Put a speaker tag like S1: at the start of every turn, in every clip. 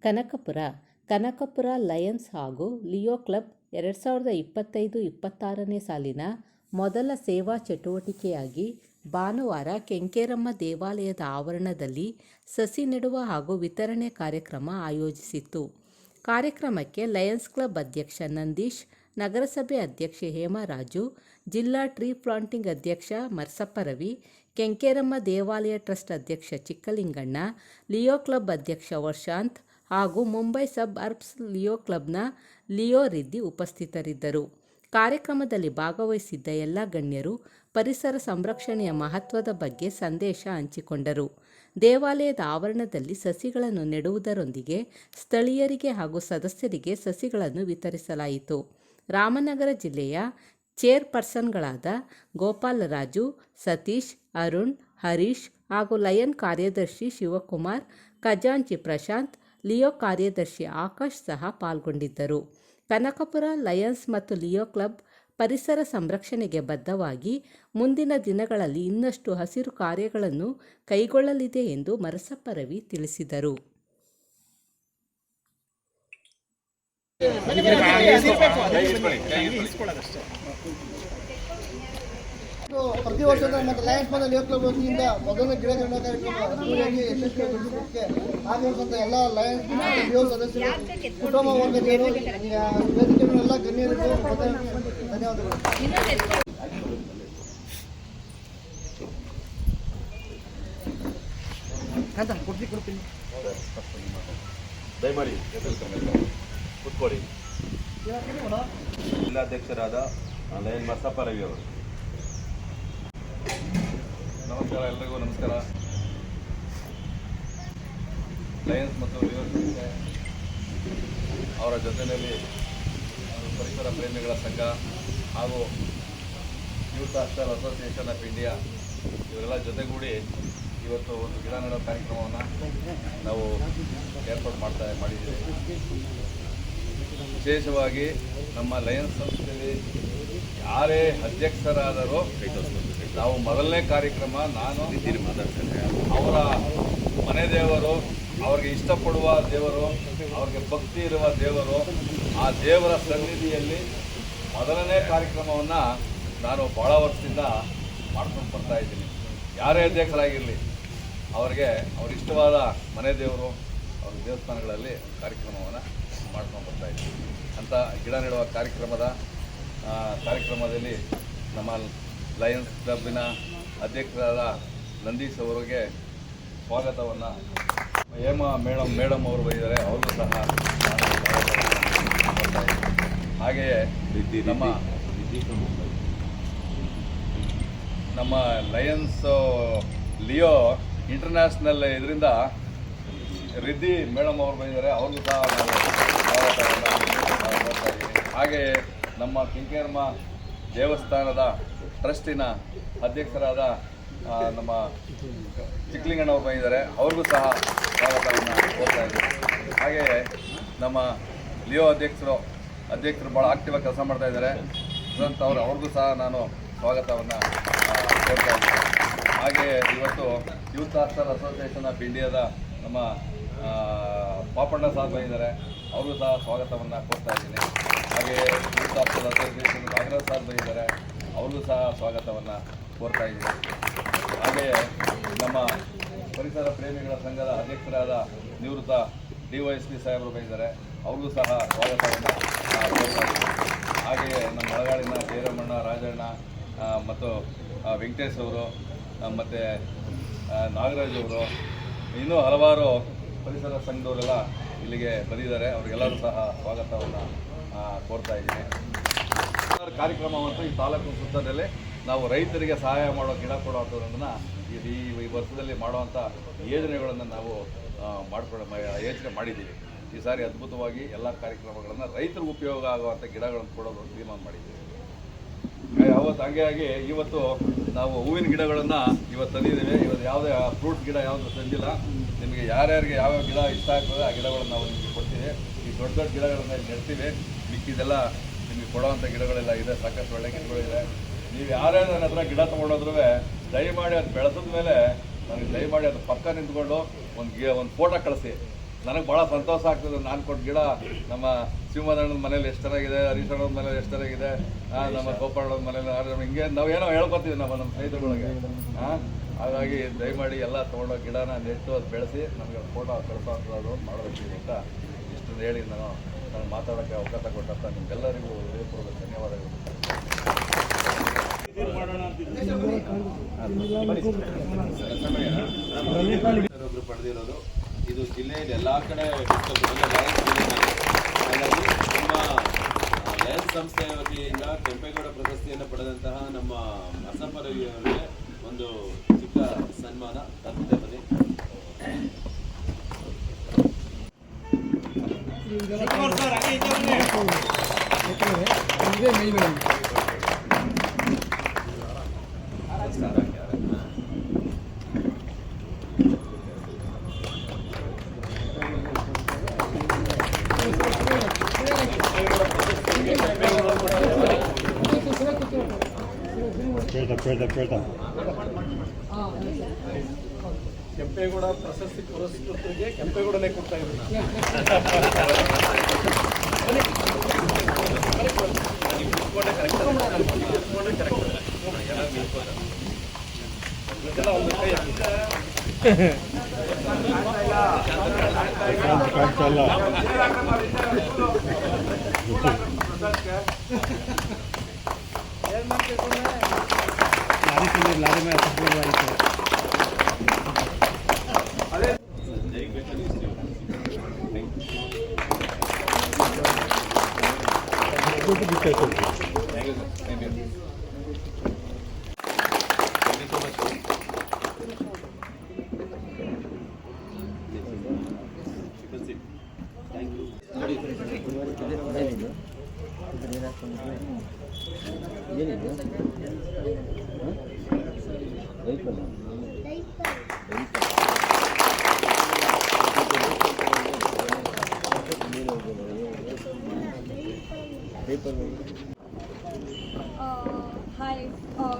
S1: Kanakapura Lions ಹಾಗೂ Leo club 2025-26ನೇ ಸಾಲಿನ ಮೊದಲ ಸೇವಾ ಚಟುವಟಿಕೆಯಾಗಿ ಭಾನುವಾರ ಕೆಂಕೇರಮ್ಮ ದೇವಾಲಯದ ಆವರಣದಲ್ಲಿ ಸಸಿ ನೆಡುವ ಹಾಗೂ ವಿತರಣೆ ಕಾರ್ಯಕ್ರಮ ಆಯೋಜಿಸಿತ್ತು. ಕಾರ್ಯಕ್ರಮಕ್ಕೆ ಲಯನ್ಸ್ ಕ್ಲಬ್ ಅಧ್ಯಕ್ಷ ನಂದೀಶ್, ನಗರಸಭೆ ಅಧ್ಯಕ್ಷೆ ಹೇಮರಾಜು, ಜಿಲ್ಲಾ ಟ್ರೀ ಪ್ಲಾಂಟಿಂಗ್ ಅಧ್ಯಕ್ಷ ಮರ್ಸಪ್ಪ ರವಿ, ಕೆಂಕೇರಮ್ಮ ದೇವಾಲಯ ಟ್ರಸ್ಟ್ ಅಧ್ಯಕ್ಷ ಚಿಕ್ಕಲಿಂಗಣ್ಣ, ಲಿಯೋ ಕ್ಲಬ್ ಅಧ್ಯಕ್ಷ ವರ್ಷಾಂತ್ ಹಾಗೂ ಮುಂಬೈ ಸಬ್ ಅರ್ಬ್ಸ್ ಲಿಯೋ ಕ್ಲಬ್ನ ಲಿಯೋ ರಿದ್ದಿ ಉಪಸ್ಥಿತರಿದ್ದರು. ಕಾರ್ಯಕ್ರಮದಲ್ಲಿ ಭಾಗವಹಿಸಿದ್ದ ಎಲ್ಲ ಗಣ್ಯರು ಪರಿಸರ ಸಂರಕ್ಷಣೆಯ ಮಹತ್ವದ ಬಗ್ಗೆ ಸಂದೇಶ ಹಂಚಿಕೊಂಡರು. ದೇವಾಲಯದ ಆವರಣದಲ್ಲಿ ಸಸಿಗಳನ್ನು ನೆಡುವುದರೊಂದಿಗೆ ಸ್ಥಳೀಯರಿಗೆ ಹಾಗೂ ಸದಸ್ಯರಿಗೆ ಸಸಿಗಳನ್ನು ವಿತರಿಸಲಾಯಿತು. ರಾಮನಗರ ಜಿಲ್ಲೆಯ ಚೇರ್ಪರ್ಸನ್ಗಳಾದ ಗೋಪಾಲರಾಜು, ಸತೀಶ್, ಅರುಣ್, ಹರೀಶ್ ಹಾಗೂ ಲಯನ್ ಕಾರ್ಯದರ್ಶಿ ಶಿವಕುಮಾರ್, ಖಜಾಂಚಿ ಪ್ರಶಾಂತ್, ಲಿಯೋ ಕಾರ್ಯದರ್ಶಿ ಆಕಾಶ್ ಸಹ ಪಾಲ್ಗೊಂಡಿದ್ದರು. ಕನಕಪುರ ಲಯನ್ಸ್ ಮತ್ತು ಲಿಯೋ ಕ್ಲಬ್ ಪರಿಸರ ಸಂರಕ್ಷಣೆಗೆ ಬದ್ಧವಾಗಿ ಮುಂದಿನ ದಿನಗಳಲ್ಲಿ ಇನ್ನಷ್ಟು ಹಸಿರು ಕಾರ್ಯಗಳನ್ನು ಕೈಗೊಳ್ಳಲಿದೆ ಎಂದು ಮರಸಪ್ಪ ರವಿ ತಿಳಿಸಿದರು.
S2: ಪ್ರತಿ ವರ್ಷದ ಮತ್ತು ಲಯನ್ಸ್ ಮತ್ತು ಲಿಯೋ ಕ್ಲಬ್ ವತಿಯಿಂದ ಮೊದಲ ಗಿಡ ನೆಡುವ ಕಾರ್ಯಕ್ರಮ ಅದ್ದೂರಿಯಾಗಿ ಯಶಸ್ವಿಗೊಳಿಸಲಿಕ್ಕೆ ಆಗಮಿಸಿದಂಥ ಎಲ್ಲ ಲಯನ್ಸ್ ಮತ್ತು ಲಿಯೋ ಸದಸ್ಯರು, ಕುಟುಂಬ ವರ್ಗದವರು, ವೇದಿಕೆಗಳ ಎಲ್ಲ ಗಣ್ಯರಿಗೂ ಧನ್ಯವಾದಗಳು.
S3: ದಯಮಾಡಿ ಕೂತ್ಕೊಳ್ಳಿ. ಜಿಲ್ಲಾಧ್ಯಕ್ಷರಾದ ಲಯನ್ ಮರ್ಸಪ್ಪ ರವಿ ಅವರು. ನಮಸ್ಕಾರ, ಎಲ್ಲರಿಗೂ ನಮಸ್ಕಾರ. ಲಯನ್ಸ್ ಮತ್ತು ಲಿಯೋ ಅವರ ಜೊತೆಯಲ್ಲಿ ಪರಿಸರ ಪ್ರೇಮಿಗಳ ಸಂಘ ಹಾಗೂ youth hostel association of India ಇವರೆಲ್ಲ ಜೊತೆಗೂಡಿ ಇವತ್ತು ಒಂದು ಗಿಡ ನೆಡೋ ಕಾರ್ಯಕ್ರಮವನ್ನು ನಾವು ಏರ್ಪಾಡು ಮಾಡಿದ್ದೀವಿ. ವಿಶೇಷವಾಗಿ ನಮ್ಮ ಲಯನ್ಸ್ ಸಂಸ್ಥೆಯಲ್ಲಿ ಯಾರೇ ಅಧ್ಯಕ್ಷರಾದರೂ ನಾವು ಮೊದಲನೇ ಕಾರ್ಯಕ್ರಮ ನಾನು ಅವರ ಮನೆ ದೇವರು, ಅವ್ರಿಗೆ ಇಷ್ಟಪಡುವ ದೇವರು, ಅವ್ರಿಗೆ ಭಕ್ತಿ ಇರುವ ದೇವರು, ಆ ದೇವರ ಸನ್ನಿಧಿಯಲ್ಲಿ ಮೊದಲನೇ ಕಾರ್ಯಕ್ರಮವನ್ನು ನಾನು ಭಾಳ ವರ್ಷದಿಂದ ಮಾಡ್ಕೊಂಡು ಬರ್ತಾ ಇದ್ದೀನಿ. ಯಾರೇ ಅಧ್ಯಕ್ಷರಾಗಿರಲಿ ಅವರಿಗೆ ಇಷ್ಟವಾದ ಮನೆ ದೇವರು, ಅವ್ರ ದೇವಸ್ಥಾನಗಳಲ್ಲಿ ಕಾರ್ಯಕ್ರಮವನ್ನು ಮಾಡ್ಕೊಂಡು ಬರ್ತಾ ಇದ್ದೀನಿ. ಅಂಥ ಗಿಡ ನೆಡುವ ಕಾರ್ಯಕ್ರಮದಲ್ಲಿ ನಮ್ಮ ಲಯನ್ಸ್ ಕ್ಲಬ್ಬಿನ ಅಧ್ಯಕ್ಷರಾದ ನಂದೀಶ್ ಅವರಿಗೆ ಸ್ವಾಗತವನ್ನು ಮೇಡಮ್ ಅವರು ಬೈದರೆ ಅವ್ರಿಗೂ ಸಹ ಮಾಡ್ತಾ ಇದ್ದೀನಿ. ಹಾಗೆಯೇ ನಮ್ಮ ಲಯನ್ಸ್ ಲಿಯೋ ಇಂಟರ್ನ್ಯಾಷನಲ್ ಇದರಿಂದ ರಿದ್ದಿ ಮೇಡಮ್ ಅವರು ಬಂದಿದ್ದಾರೆ, ಅವ್ರಿಗೂ ಸಹ ನಾವು ಸ್ವಾಗತವನ್ನು ಮಾಡ್ತಾ ಇದ್ದೀನಿ. ಹಾಗೆಯೇ ನಮ್ಮ ಕೆಂಕೇರಮ್ಮ ದೇವಸ್ಥಾನದ ಟ್ರಸ್ಟಿನ ಅಧ್ಯಕ್ಷರಾದ ನಮ್ಮ ಚಿಕ್ಕಲಿಂಗಣ್ಣ ಅವರು ಬಂದಿದ್ದಾರೆ, ಅವ್ರಿಗೂ ಸಹ ಸ್ವಾಗತವನ್ನು ಕೋರ್ತಾ ಇದ್ದೀನಿ. ಹಾಗೆಯೇ ನಮ್ಮ ಲಿಯೋ ಅಧ್ಯಕ್ಷರು ಭಾಳ ಆಕ್ಟಿವಾಗಿ ಕೆಲಸ ಮಾಡ್ತಾ ಇದ್ದಾರೆ, ಅವ್ರಿಗೂ ಸಹ ನಾನು ಸ್ವಾಗತವನ್ನು ಕೋರ್ತಾ ಇದ್ದೀನಿ. ಹಾಗೆಯೇ ಇವತ್ತು ಯೂತ್ ಹಾಸ್ಟೆಲ್ ಅಸೋಸಿಯೇಷನ್ ಆಫ್ ಇಂಡಿಯಾದ ನಮ್ಮ ಪಾಪಣ್ಣ ಸಾರ್ ಬಂದಿದ್ದಾರೆ, ಅವ್ರಿಗೂ ಸಹ ಸ್ವಾಗತವನ್ನು ಕೋರ್ತಾ ಇದ್ದೀನಿ. ಹಾಗೆಯೇ youth hostel association Nagaraj sir ಬಂದಿದ್ದಾರೆ, ಅವ್ರಿಗೂ ಸಹ ಸ್ವಾಗತವನ್ನು ಕೋರ್ತಾ ಇದ್ದೀನಿ. ಹಾಗೆಯೇ ನಮ್ಮ ಪರಿಸರ ಪ್ರೇಮಿಗಳ ಸಂಘದ ಅಧ್ಯಕ್ಷರಾದ ನಿವೃತ್ತ DYSP ಸಾಹೇಬರು ಬಂದಿದ್ದಾರೆ, ಅವ್ರಿಗೂ ಸಹ ಸ್ವಾಗತವನ್ನು ಕೋರ್ತಾ ಇದ್ದೀನಿ. ಹಾಗೆಯೇ ನಮ್ಮ ಮಳಗಾಡಿನ ಜಯರಾಮಣ್ಣ, ರಾಜಣ್ಣ ಮತ್ತು ವೆಂಕಟೇಶ್ ಅವರು ಮತ್ತು ನಾಗರಾಜ್ ಅವರು, ಇನ್ನೂ ಹಲವಾರು ಪರಿಸರ ಸಂಘದವರೆಲ್ಲ ಇಲ್ಲಿಗೆ ಬಂದಿದ್ದಾರೆ, ಅವರಿಗೆಲ್ಲರೂ ಸಹ ಸ್ವಾಗತವನ್ನು ಕೋರ್ತಾ ಇದ್ದೀನಿ. ಕಾರ್ಯಕ್ರಮವಂತೂ ಈ ತಾಲೂಕು ಸುತ್ತದಲ್ಲಿ ನಾವು ರೈತರಿಗೆ ಸಹಾಯ ಮಾಡೋ ಗಿಡ ಕೊಡುವಂಥದ್ದನ್ನು ಈ ವರ್ಷದಲ್ಲಿ ಮಾಡುವಂಥ ಯೋಜನೆಗಳನ್ನು ನಾವು ಯೋಚನೆ ಮಾಡಿದ್ದೀವಿ. ಈ ಸಾರಿ ಅದ್ಭುತವಾಗಿ ಎಲ್ಲ ಕಾರ್ಯಕ್ರಮಗಳನ್ನು ರೈತರಿಗೆ ಉಪಯೋಗ ಆಗುವಂಥ ಗಿಡಗಳನ್ನು ಕೊಡೋದು ತೀರ್ಮಾನ ಮಾಡಿದ್ದೀವಿ. ಹಾಗಾಗಿ ಇವತ್ತು ನಾವು ಹೂವಿನ ಗಿಡಗಳನ್ನು ಇವತ್ತು ತಂದಿದ್ದೀವಿ. ಇವತ್ತು ಯಾವುದೇ ಫ್ರೂಟ್ ಗಿಡ ಯಾವುದು ತಂದಿಲ್ಲ. ನಿಮಗೆ ಯಾರ್ಯಾರಿಗೆ ಯಾವ್ಯಾವ ಗಿಡ ಇಷ್ಟ ಆಗ್ತದೆ ಆ ಗಿಡಗಳನ್ನು ನಾವು ನಿಮಗೆ ಕೊಡ್ತೀವಿ. ಈ ದೊಡ್ಡ ಗಿಡಗಳನ್ನ ನೆಡ್ತೀವಿ. ಮಿಕ್ಕಿದೆಲ್ಲ ನಿಮಗೆ ಕೊಡುವಂಥ ಗಿಡಗಳೆಲ್ಲ ಇದೆ, ಸಾಕಷ್ಟು ಒಳ್ಳೆ ಗಿಡಗಳಿದೆ. ನೀವು ಯಾರೇ ನನ್ನ ಹತ್ರ ಗಿಡ ತೊಗೊಂಡೋದ್ರೂ ದಯಮಾಡಿ ಅದು ಬೆಳೆಸಿದ ಮೇಲೆ ನನಗೆ ದಯಮಾಡಿ ಅದು ಪಕ್ಕ ನಿಂತ್ಕೊಂಡು ಒಂದು ಫೋಟೋ ಕಳಿಸಿ. ನನಗೆ ಭಾಳ ಸಂತೋಷ ಆಗ್ತದೆ. ನಾನು ಕೊಟ್ಟು ಗಿಡ ನಮ್ಮ ಶಿವಮೊಗ್ಗಣ್ಣನ ಮನೇಲಿ ಎಷ್ಟು ಚೆನ್ನಾಗಿದೆ, ಹರೀಶ್ ಅಣ್ಣನ ಮನೇಲಿ ಎಷ್ಟು ಚೆನ್ನಾಗಿದೆ, ನಮ್ಮ ಗೋಪಾಳಣ್ಣನ ಮನೇಲಿ ಹಿಂಗೆ ನಾವೇನೋ ಹೇಳ್ಕೊತೀವಿ ನಮ್ಮ ಸ್ನೇಹಿತರೊಳಗೆ. ಹಾಗಾಗಿ ದಯಮಾಡಿ ಎಲ್ಲ ತೊಗೊಂಡೋಗಿ ಗಿಡನ ನೆಟ್ಟು ಅದು ಬೆಳೆಸಿ ನಮಗೆ ಫೋಟೋ ಕಳಿಸೋದು ಮಾಡೋದಕ್ಕೆ ಅಂತ ಇಷ್ಟನ್ನು ಹೇಳಿ ನಾನು ಮಾತಾಡೋಕ್ಕೆ ಅವಕಾಶ ಕೊಟ್ಟಂತ ನಿಮ್ಗೆಲ್ಲರಿಗೂ ಹೃದಯಪೂರ್ವಕ ಧನ್ಯವಾದಗಳು.
S4: ಒಬ್ಬರು ಪಡೆದಿರೋದು ಇದು ಜಿಲ್ಲೆಯಲ್ಲಿ ಎಲ್ಲ ಕಡೆ ಹಾಗಾಗಿ ನಮ್ಮ ಲಯನ್ಸ್ ಸಂಸ್ಥೆಯ ವತಿಯಿಂದ ಕೆಂಪೇಗೌಡ ಪ್ರಶಸ್ತಿಯನ್ನು ಪಡೆದಂತಹ ನಮ್ಮ ಅಸಂಪರವಿಯವರಿಗೆ ಒಂದು ಚಿಕ್ಕ ಸನ್ಮಾನ ತಪ್ಪದೆ ಬನ್ನಿ.
S2: ಕೆಂಪೇಗೌಡ ಪ್ರಶಸ್ತಿ ಪುರಸ್ಕೃತರಿಗೆ ಕೆಂಪೇಗೌಡನೇ ಕೊಡ್ತಾ ಇದ್ದೀನಿ. ಲಾರಿ ಮೇಲೆ
S5: Hi,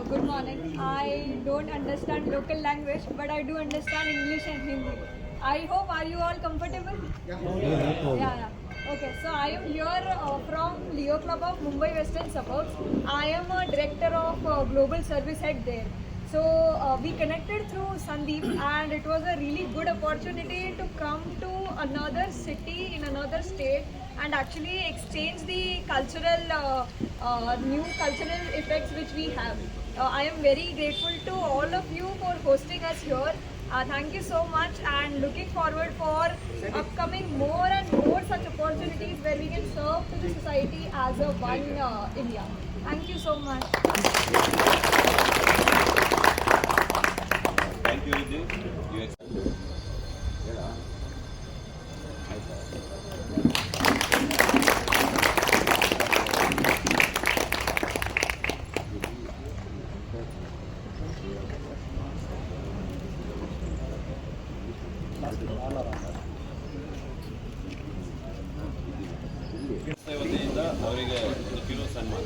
S5: good morning. I don't understand local language, but I do understand English and Hindi. I hope, are you all comfortable? Yeah. Okay, so I am here from Leo Club of Mumbai Western Suburbs. I am a director of Global Service Head there. So we connected through Sandeep, and it was a really good opportunity to come to another city in another state and actually exchange the cultural new cultural effects which we have. I am very grateful to all of you for hosting us here. Thank you so much, and looking forward for upcoming more and more such opportunities where we can serve to the society as a one India. Thank you so much.
S4: Thank you, Vijay. ವತಿಯಿಂದ ಅವರಿಗೆ ಒಂದು kilo ಸನ್ಮಾನ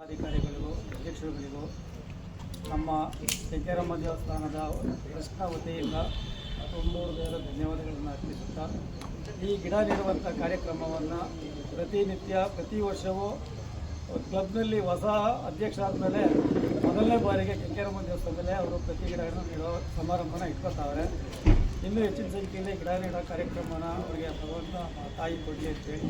S2: ಅಧಿಕಾರಿಗಳಿಗೂ ಅಧ್ಯಕ್ಷರುಗಳಿಗೂ ನಮ್ಮ ಕೆಂಕೇರಮ್ಮ ದೇವಸ್ಥಾನದ ಟ್ರಸ್ಟ್ನ ವತಿಯಿಂದ ತುಂಬ ಧನ್ಯವಾದಗಳನ್ನು ಅರ್ಪಿಸುತ್ತಾ ಈ ಗಿಡ ನೆಡುವಂಥ ಕಾರ್ಯಕ್ರಮವನ್ನು ಪ್ರತಿನಿತ್ಯ ಪ್ರತಿ ವರ್ಷವೂ ಕ್ಲಬ್ನಲ್ಲಿ ಹೊಸ ಅಧ್ಯಕ್ಷ ಆದಮೇಲೆ ಮೊದಲನೇ ಬಾರಿಗೆ ಕೆಂಕೇರಮ್ಮ ದೇವಸ್ಥಾನದಲ್ಲೇ ಅವರು ಪ್ರತಿ ಗಿಡಗಳನ್ನು ನೆಡೋ ಸಮಾರಂಭನ ಇಟ್ಕೊತಾವ್ರೆ. ಇನ್ನೂ ಹೆಚ್ಚಿನ ಸಂಖ್ಯೆಯಲ್ಲಿ ಗಿಡ ನೆಡೋ ಕಾರ್ಯಕ್ರಮನ ಅವರಿಗೆ ಭಗವಂತ ತಾಯಿ ಕೊಡಲಿ ಅಂತೇಳಿ.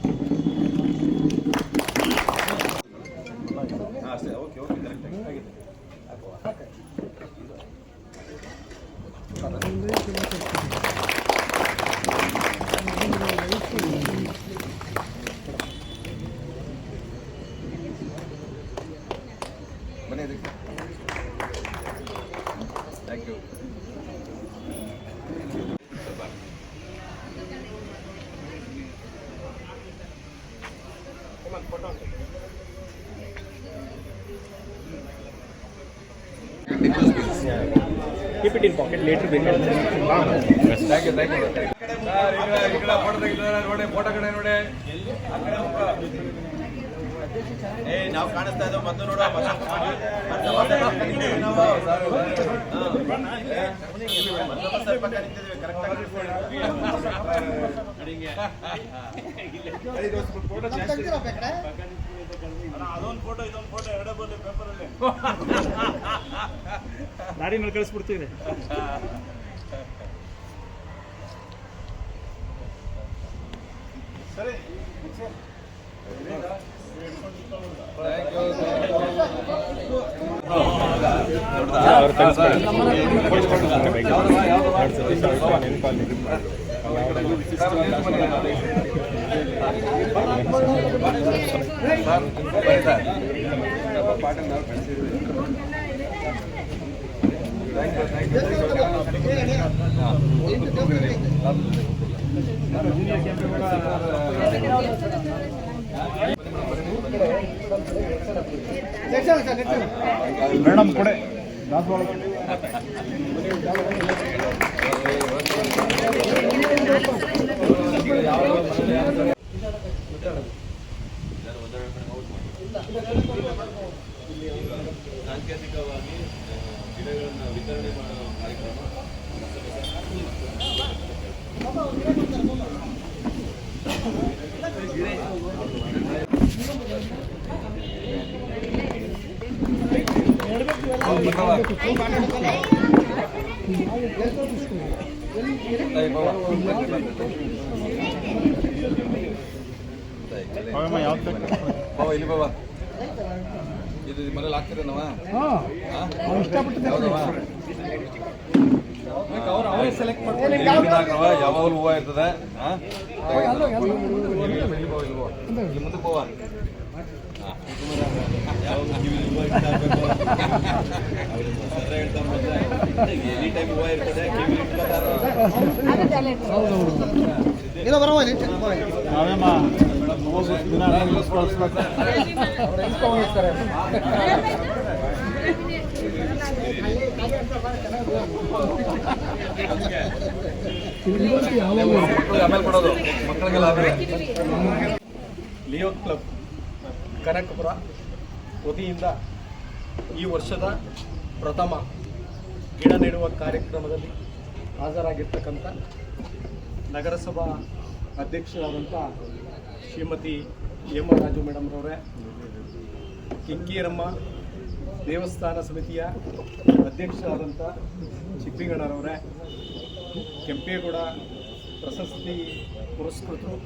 S3: Thank you.
S2: Keep it in pocket, later we can.
S3: Thank you. Photo ತೆಗಿತಾರೆ ನೋಡಿ, ಫೋಟೋ ಕಡೆ ನೋಡಿ.
S4: ನಾವು ಕಾಣಿಸ್ತಾ ಇದ್ದೇವೆ ಮೊದಲು ನೋಡುವ ಸ್ವಲ್ಪ ಕರೀತಿದ್ದೀವಿ ಕರೆಕ್ಟಾಗಿ
S2: ತೆಗ್ದಿರಪ್ಪ ಈ ಕಡೆ.
S6: ಅದೊಂದು ಫೋಟೋ ಇದೊಂದು ಫೋಟೋ ಎರಡೇ ಬರಲಿ ಪೇಪರಲ್ಲಿ ಗಾಡಿ ಮೇಲೆ ಕಳಿಸ್ಬಿಡ್ತೀವಿ. ಸರಿ ಮೇಡಮ್ ಕೊಡೆ
S4: ಸಾಂಕೇತಿಕವಾಗಿ ಗಿಡಗಳನ್ನು ವಿತರಣೆ ಮಾಡುವ ಕಾರ್ಯಕ್ರಮ
S3: ಇಲ್ಲಿ ಬಾಬಾ ಇದು ಮನೇಲಿ ಹಾಕ್ತಿರ ನಾವ ಯಾವಾಗಲೂ ಹೂವು ಇರ್ತದೆ ಇಲ್ಲಿ ಮುಂದಕ್ಕೆ ಹೂವ
S4: ಎನಿ ಟೈಮ್ ಹೂವು ಇರ್ತದೆ
S2: ಏನೋ ಬರವ
S6: ನಾವೇಮ್ಮ ದಿನ
S3: ಆಮೇಲೆ ಕೊಡೋದು ಮಕ್ಕಳಿಗೆಲ್ಲ
S7: ಲಿಯೋ ಕ್ಲಬ್ ಕನಕಪುರ ವತಿಯಿಂದ ಈ ವರ್ಷದ ಪ್ರಥಮ ಗಿಡ ನೆಡುವ ಕಾರ್ಯಕ್ರಮದಲ್ಲಿ ಹಾಜರಾಗಿರ್ತಕ್ಕಂಥ ನಗರಸಭಾ ಅಧ್ಯಕ್ಷರಾದಂಥ ಶ್ರೀಮತಿ ಹೇಮರಾಜು ಮೇಡಮ್ರವರೇ, ಕಿಂಕೀರಮ್ಮ ದೇವಸ್ಥಾನ ಸಮಿತಿಯ ಅಧ್ಯಕ್ಷರಾದಂಥ ಚಿಪ್ಪಿಗಣ್ಣರವರೇ, ಕೆಂಪೇಗೌಡ ಪ್ರಶಸ್ತಿ ಪುರಸ್ಕೃತರು,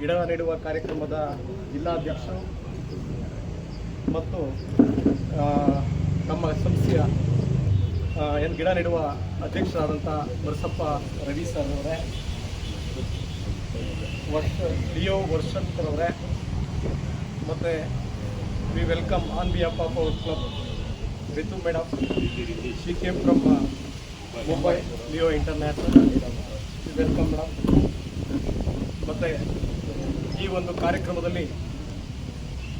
S7: ಗಿಡ ನೆಡುವ ಕಾರ್ಯಕ್ರಮದ ಜಿಲ್ಲಾಧ್ಯಕ್ಷರು ಮತ್ತು ನಮ್ಮ ಸಂಸ್ಥೆಯ ಏನು ಗಿಡ ನೆಡುವ ಅಧ್ಯಕ್ಷರಾದಂಥ ಮರಸಪ್ಪ ರವಿ ಸರ್ ಅವರೇ, ಲಿಯೋ ವರ್ಷಂಕರವರೇ, ಮತ್ತು V welcome on behalf of our club Ritu madam, she came from Mumbai Leo international, welcome madam. ಮತ್ತು ಈ ಒಂದು ಕಾರ್ಯಕ್ರಮದಲ್ಲಿ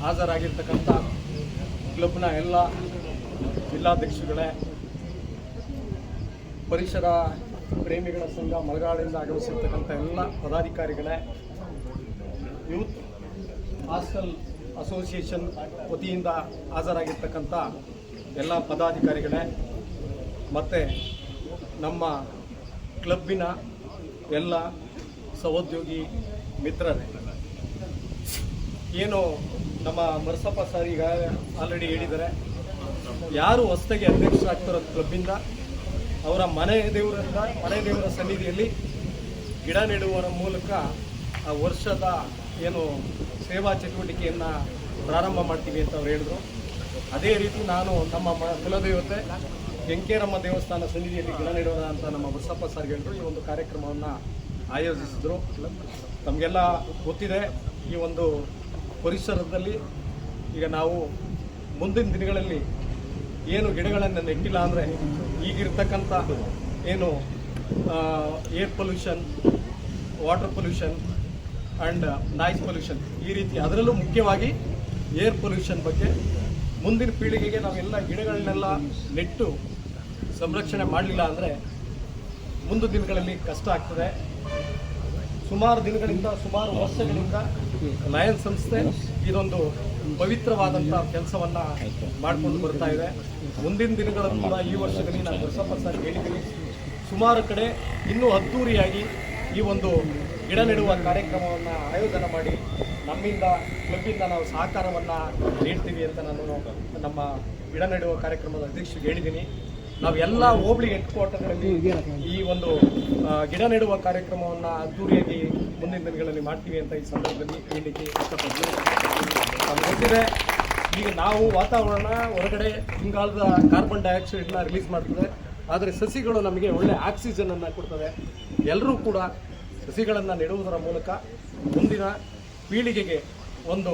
S7: ಹಾಜರಾಗಿರ್ತಕ್ಕಂಥ ಕ್ಲಬ್ನ ಎಲ್ಲ ಜಿಲ್ಲಾಧ್ಯಕ್ಷಗಳೇ, ಪರಿಸರ ಪ್ರೇಮಿಗಳ ಸಂಘ ಮಲಗಾಡಿಂದ ಆಗಮಿಸಿರ್ತಕ್ಕಂಥ ಎಲ್ಲ ಪದಾಧಿಕಾರಿಗಳೇ, ಯೂತ್ ಹಾಸ್ಟೆಲ್ ಅಸೋಸಿಯೇಷನ್ ವತಿಯಿಂದ ಹಾಜರಾಗಿರ್ತಕ್ಕಂಥ ಎಲ್ಲ ಪದಾಧಿಕಾರಿಗಳೇ, ಮತ್ತು ನಮ್ಮ ಕ್ಲಬ್ಬಿನ ಎಲ್ಲ ಸಹೋದ್ಯೋಗಿ ಮಿತ್ರರೇ, ಏನು ನಮ್ಮ ಮರಸಪ್ಪ ಸರ್ ಈಗ ಆಲ್ರೆಡಿ ಹೇಳಿದ್ದಾರೆ, ಯಾರು ಹೊಸದಾಗಿ ಅಧ್ಯಕ್ಷರಾಗ್ತಾರೋ ಕ್ಲಬ್ಬಿಂದ ಅವರ ಮನೆ ದೇವರ ಸನ್ನಿಧಿಯಲ್ಲಿ ಗಿಡ ನೆಡುವ ಮೂಲಕ ಆ ವರ್ಷದ ಏನು ಸೇವಾ ಚಟುವಟಿಕೆಯನ್ನು ಪ್ರಾರಂಭ ಮಾಡ್ತೀವಿ ಅಂತ ಅವ್ರು ಹೇಳಿದ್ರು. ಅದೇ ರೀತಿ ನಾನು ನಮ್ಮ ಕುಲದೇವತೆ ಕೆಂಕೇರಮ್ಮ ದೇವಸ್ಥಾನ ಸನ್ನಿಧಿಯಲ್ಲಿ ಗಿಡ ನೆಡುವ ಅಂತ ನಮ್ಮ ಬಸಪ್ಪ ಸರ್ ಹೇಳಿದ್ರು. ಈ ಒಂದು ಕಾರ್ಯಕ್ರಮವನ್ನು ಆಯೋಜಿಸಿದ್ರು. ತಮಗೆಲ್ಲ ಗೊತ್ತಿದೆ, ಈ ಒಂದು ಪರಿಸರದಲ್ಲಿ ಈಗ ನಾವು ಮುಂದಿನ ದಿನಗಳಲ್ಲಿ ಏನು ಗಿಡಗಳನ್ನು ನೆಟ್ಟಿಲ್ಲ ಅಂದರೆ ಈಗಿರ್ತಕ್ಕಂಥ ಏನು air pollution, water pollution and noise pollution, ಈ ರೀತಿ ಅದರಲ್ಲೂ ಮುಖ್ಯವಾಗಿ ಏರ್ ಪೊಲ್ಯೂಷನ್ ಬಗ್ಗೆ ಮುಂದಿನ ಪೀಳಿಗೆಗೆ ನಾವೆಲ್ಲ ಗಿಡಗಳನ್ನೆಲ್ಲ ನೆಟ್ಟು ಸಂರಕ್ಷಣೆ ಮಾಡಲಿಲ್ಲ ಅಂದರೆ ಮುಂದಿನ ದಿನಗಳಲ್ಲಿ ಕಷ್ಟ ಆಗ್ತದೆ. ಸುಮಾರು ದಿನಗಳಿಂದ, ಸುಮಾರು ವರ್ಷಗಳಿಂದ ಲಯನ್ಸ್ ಸಂಸ್ಥೆ ಇದೊಂದು ಪವಿತ್ರವಾದಂಥ ಕೆಲಸವನ್ನು ಮಾಡಿಕೊಂಡು ಬರ್ತಾ ಇದೆ. ಮುಂದಿನ ದಿನಗಳಲ್ಲೂ ಕೂಡ ಈ ವರ್ಷದಲ್ಲಿ ನಾನು ಬಸಪ್ಪ ಸರ್ ಹೇಳಿದ್ದೀನಿ, ಸುಮಾರು ಕಡೆ ಇನ್ನೂ ಅದ್ದೂರಿಯಾಗಿ ಈ ಒಂದು ಗಿಡ ನೆಡುವ ಕಾರ್ಯಕ್ರಮವನ್ನು ಆಯೋಜನೆ ಮಾಡಿ ನಮ್ಮಿಂದ ಕ್ಲಬ್ಬಿಂದ ನಾವು ಸಹಕಾರವನ್ನು ನೀಡ್ತೀವಿ ಅಂತ ನಾನು ನಮ್ಮ ಗಿಡ ನೆಡುವ ಕಾರ್ಯಕ್ರಮದ ಅಧ್ಯಕ್ಷರಿಗೆ ಹೇಳಿದ್ದೀನಿ. ನಾವು ಎಲ್ಲ ಹೋಬಳಿ ಹೆಡ್ ಕ್ವಾರ್ಟರ್ಗಳಲ್ಲಿ ಈ ಒಂದು ಗಿಡ ನೆಡುವ ಕಾರ್ಯಕ್ರಮವನ್ನು ಅದ್ದೂರಿಯಾಗಿ ಮುಂದಿನ ದಿನಗಳಲ್ಲಿ ಮಾಡ್ತೀವಿ ಅಂತ ಈ ಸಂದರ್ಭದಲ್ಲಿ ಹೇಳಲಿಕ್ಕೆ ಇಷ್ಟಪಡ್ತೀನಿ. ನಮ್ಗೆ ಗೊತ್ತಿದೆ, ಈಗ ನಾವು ವಾತಾವರಣ ಹೊರಗಡೆ ಇಂಗಾಲದ ಕಾರ್ಬನ್ ಡೈಆಕ್ಸೈಡ್ನ ರಿಲೀಸ್ ಮಾಡ್ತದೆ, ಆದರೆ ಸಸಿಗಳು ನಮಗೆ ಒಳ್ಳೆ ಆಕ್ಸಿಜನನ್ನು ಕೊಡ್ತದೆ. ಎಲ್ಲರೂ ಕೂಡ ಸಸಿಗಳನ್ನು ನೆಡುವುದರ ಮೂಲಕ ಮುಂದಿನ ಪೀಳಿಗೆಗೆ ಒಂದು